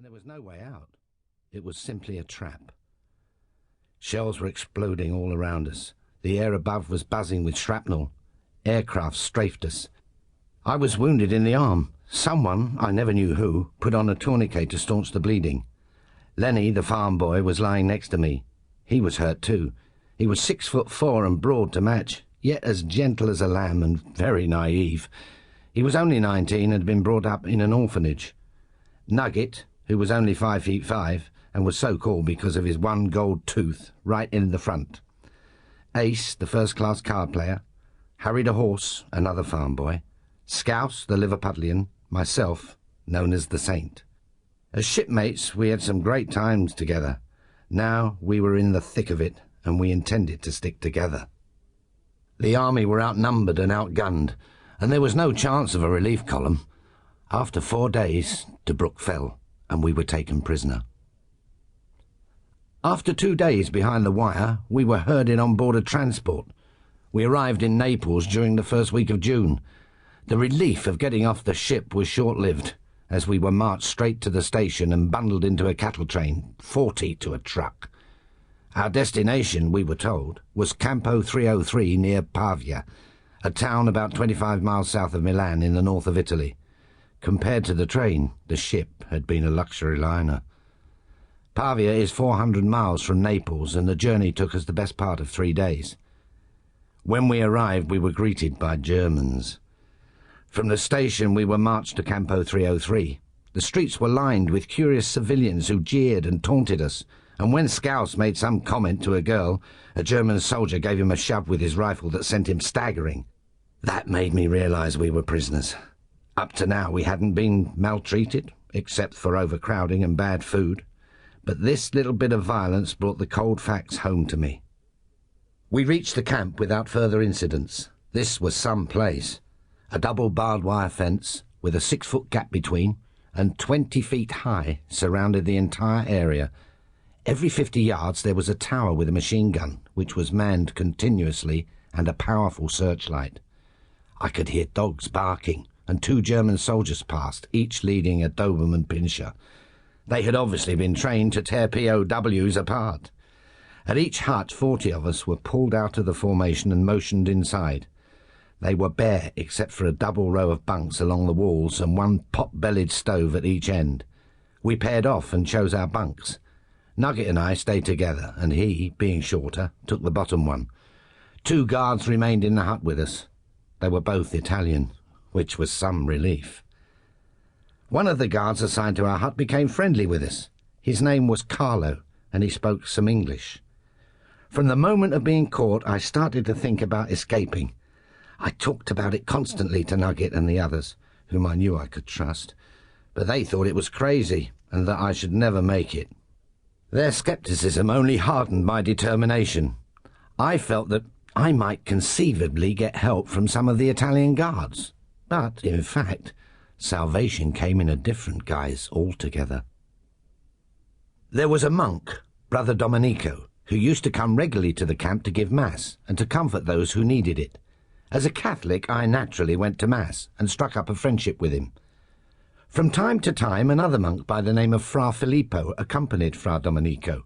and there was no way out. It was simply a trap. Shells were exploding all around us. The air above was buzzing with shrapnel. Aircraft strafed us. I was wounded in the arm. Someone, I never knew who, put on a tourniquet to staunch the bleeding. Lenny, the farm boy, was lying next to me. He was hurt too. He was 6'4" and broad to match, yet as gentle as a lamb and very naive. He was only 19 and had been brought up in an orphanage. Nugget, who was only 5'5", and was so called because of his one gold tooth right in the front. Ace, the first-class card player. Harry the horse, another farm boy. Scouse, the Liverpudlian. Myself, known as the Saint. As shipmates, we had some great times together. Now we were in the thick of it, and we intended to stick together. The army were outnumbered and outgunned, and there was no chance of a relief column. After 4 days, Tobruk fell, and we were taken prisoner. After 2 days behind the wire, we were herded on board a transport. We arrived in Naples during the first week of June. The relief of getting off the ship was short-lived, as we were marched straight to the station and bundled into a cattle train, 40 to a truck. Our destination, we were told, was Campo 303 near Pravia, a town about 25 miles south of Milan in the north of Italy. Compared to the train, the ship had been a luxury liner. Pravia is 400 miles from Naples, and the journey took us the best part of 3 days. When we arrived, we were greeted by Germans. From the station, we were marched to Campo 303. The streets were lined with curious civilians who jeered and taunted us, and when Scouse made some comment to a girl, a German soldier gave him a shove with his rifle that sent him staggering. That made me realize we were prisoners. Up to now, we hadn't been maltreated, except for overcrowding and bad food. But this little bit of violence brought the cold facts home to me. We reached the camp without further incidents. This was some place. A double barbed wire fence with a 6-foot gap between and 20 feet high surrounded the entire area. Every 50 yards there was a tower with a machine gun, which was manned continuously, and a powerful searchlight. I could hear dogs barking, and 2 German soldiers passed, each leading a Doberman Pinscher. They had obviously been trained to tear POWs apart. At each hut, 40 of us were pulled out of the formation and motioned inside. They were bare except for a double row of bunks along the walls and one pot-bellied stove at each end. We paired off and chose our bunks. Nugget and I stayed together, and he, being shorter, took the bottom one. 2 guards remained in the hut with us. They were both Italian, which was some relief. One of the guards assigned to our hut became friendly with us. His name was Carlo, and he spoke some English. From the moment of being caught, I started to think about escaping. I talked about it constantly to Nugget and the others, whom I knew I could trust, but they thought it was crazy and that I should never make it. Their scepticism only hardened my determination. I felt that I might conceivably get help from some of the Italian guards, but, in fact, salvation came in a different guise altogether. There was a monk, Brother Domenico, who used to come regularly to the camp to give Mass and to comfort those who needed it. As a Catholic, I naturally went to Mass and struck up a friendship with him. From time to time, another monk by the name of Fra Filippo accompanied Fra Domenico,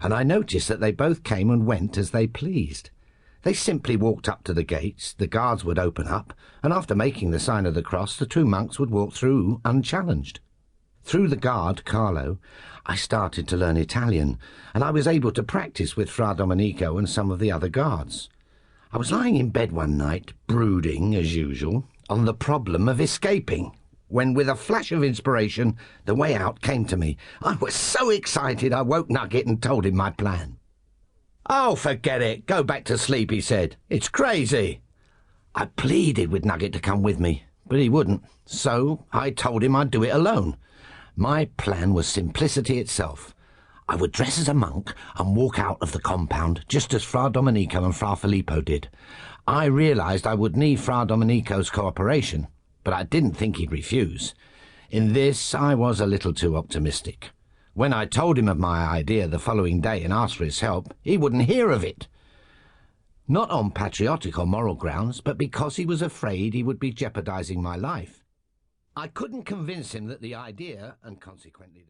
and I noticed that they both came and went as they pleased. They simply walked up to the gates, the guards would open up, and after making the sign of the cross, the 2 monks would walk through unchallenged. Through the guard, Carlo, I started to learn Italian, and I was able to practice with Fra Domenico and some of the other guards. I was lying in bed one night, brooding, as usual, on the problem of escaping, when with a flash of inspiration, the way out came to me. I was so excited I woke Nugget and told him my plan. "Oh, forget it. Go back to sleep," he said. "It's crazy." I pleaded with Nugget to come with me, but he wouldn't, so I told him I'd do it alone. My plan was simplicity itself. I would dress as a monk and walk out of the compound, just as Fra Domenico and Fra Filippo did. I realized I would need Fra Domenico's cooperation, but I didn't think he'd refuse. In this I was a little too optimistic. When I told him of my idea the following day and asked for his help, he wouldn't hear of it. Not on patriotic or moral grounds, but because he was afraid he would be jeopardizing my life. I couldn't convince him that the idea, and consequently